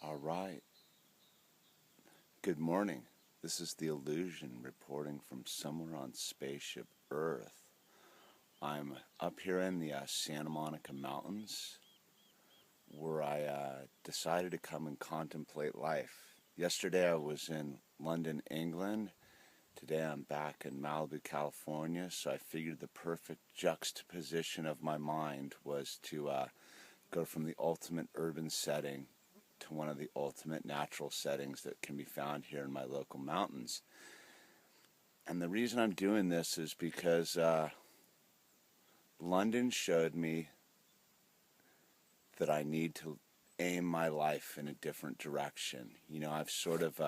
All right. Good morning. This is the Illusion reporting from somewhere on Spaceship Earth. I'm up here in the Santa Monica Mountains where I decided to come and contemplate life. Yesterday I was in London, England. Today I'm back in Malibu, California, so I figured the perfect juxtaposition of my mind was to go from the ultimate urban setting to one of the ultimate natural settings that can be found here in my local mountains. And the reason I'm doing this is because London showed me that I need to aim my life in a different direction. You know, I've sort of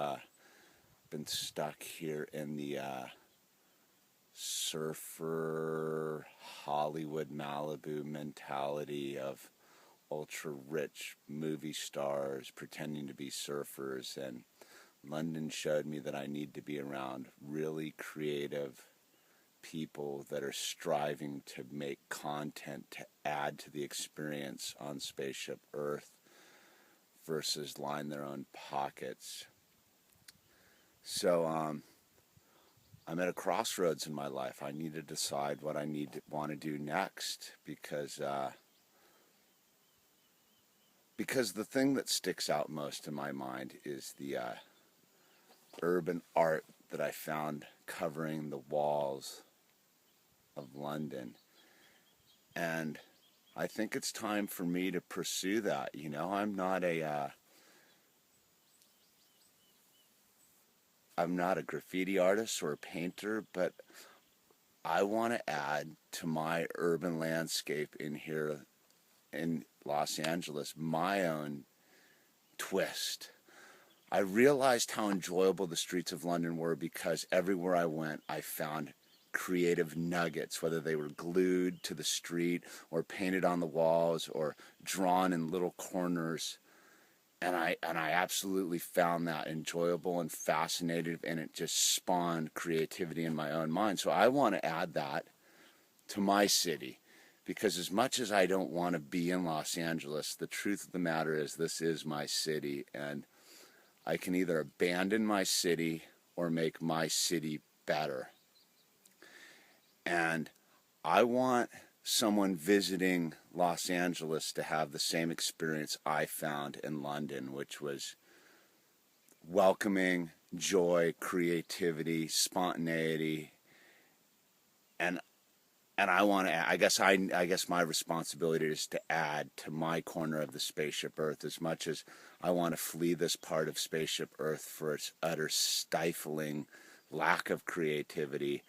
been stuck here in the surfer Hollywood Malibu mentality of ultra-rich movie stars pretending to be surfers, and London showed me that I need to be around really creative people that are striving to make content to add to the experience on Spaceship Earth versus line their own pockets. So I'm at a crossroads in my life. I need to decide what I want to do next, because the thing that sticks out most in my mind is the urban art that I found covering the walls of London. And I think it's time for me to pursue that. You know, I'm not a graffiti artist or a painter, but I want to add to my urban landscape in here in Los Angeles my own twist. I realized how enjoyable the streets of London were because everywhere I went I found creative nuggets, whether they were glued to the street or painted on the walls or drawn in little corners. And I absolutely found that enjoyable and fascinating, and it just spawned creativity in my own mind. So I want to add that to my city, because as much as I don't want to be in Los Angeles, the truth of the matter is this is my city, and I can either abandon my city or make my city better. And I want someone visiting Los Angeles to have the same experience I found in London, which was welcoming, joy, creativity, spontaneity, and I want to. I guess my responsibility is to add to my corner of the Spaceship Earth, as much as I want to flee this part of Spaceship Earth for its utter stifling lack of creativity.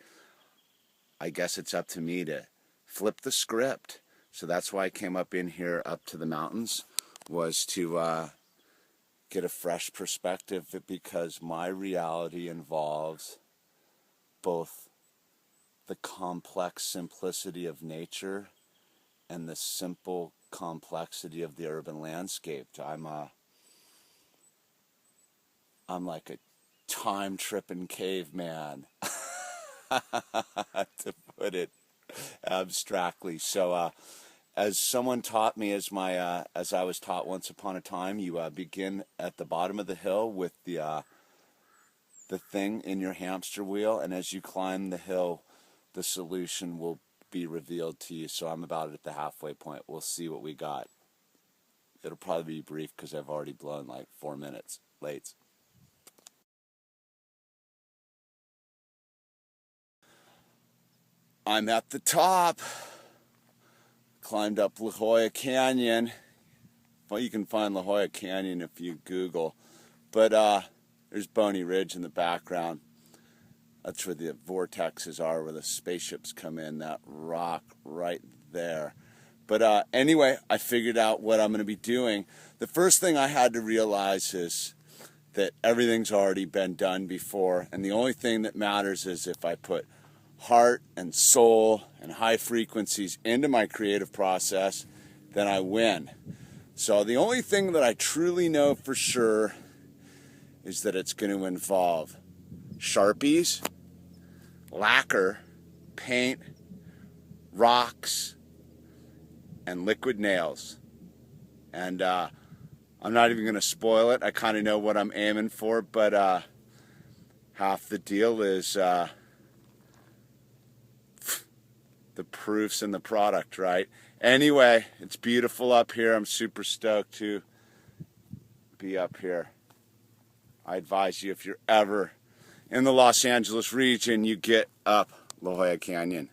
I guess it's up to me to flip the script. So that's why I came up in here, up to the mountains, was to get a fresh perspective, because my reality involves both the complex simplicity of nature and the simple complexity of the urban landscape. I'm like a time-tripping caveman, to put it abstractly. So as someone taught me, as I was taught once upon a time, you begin at the bottom of the hill with the thing in your hamster wheel, and as you climb the hill, the solution will be revealed to you. So I'm about at the halfway point. We'll see what we got. It'll probably be brief because I've already blown like 4 minutes late. I'm at the top. Climbed up La Jolla Canyon. Well, you can find La Jolla Canyon if you Google. But there's Boney Ridge in the background. That's where the vortexes are, where the spaceships come in, that rock right there. But anyway, I figured out what I'm going to be doing. The first thing I had to realize is that everything's already been done before, and the only thing that matters is if I put heart and soul and high frequencies into my creative process, then I win. So the only thing that I truly know for sure is that it's going to involve Sharpies, lacquer, paint, rocks, and liquid nails. And I'm not even going to spoil it. I kind of know what I'm aiming for, but half the deal is the proofs in the product, right? Anyway, it's beautiful up here. I'm super stoked to be up here. I advise you, if you're ever in the Los Angeles region, you get up La Jolla Canyon.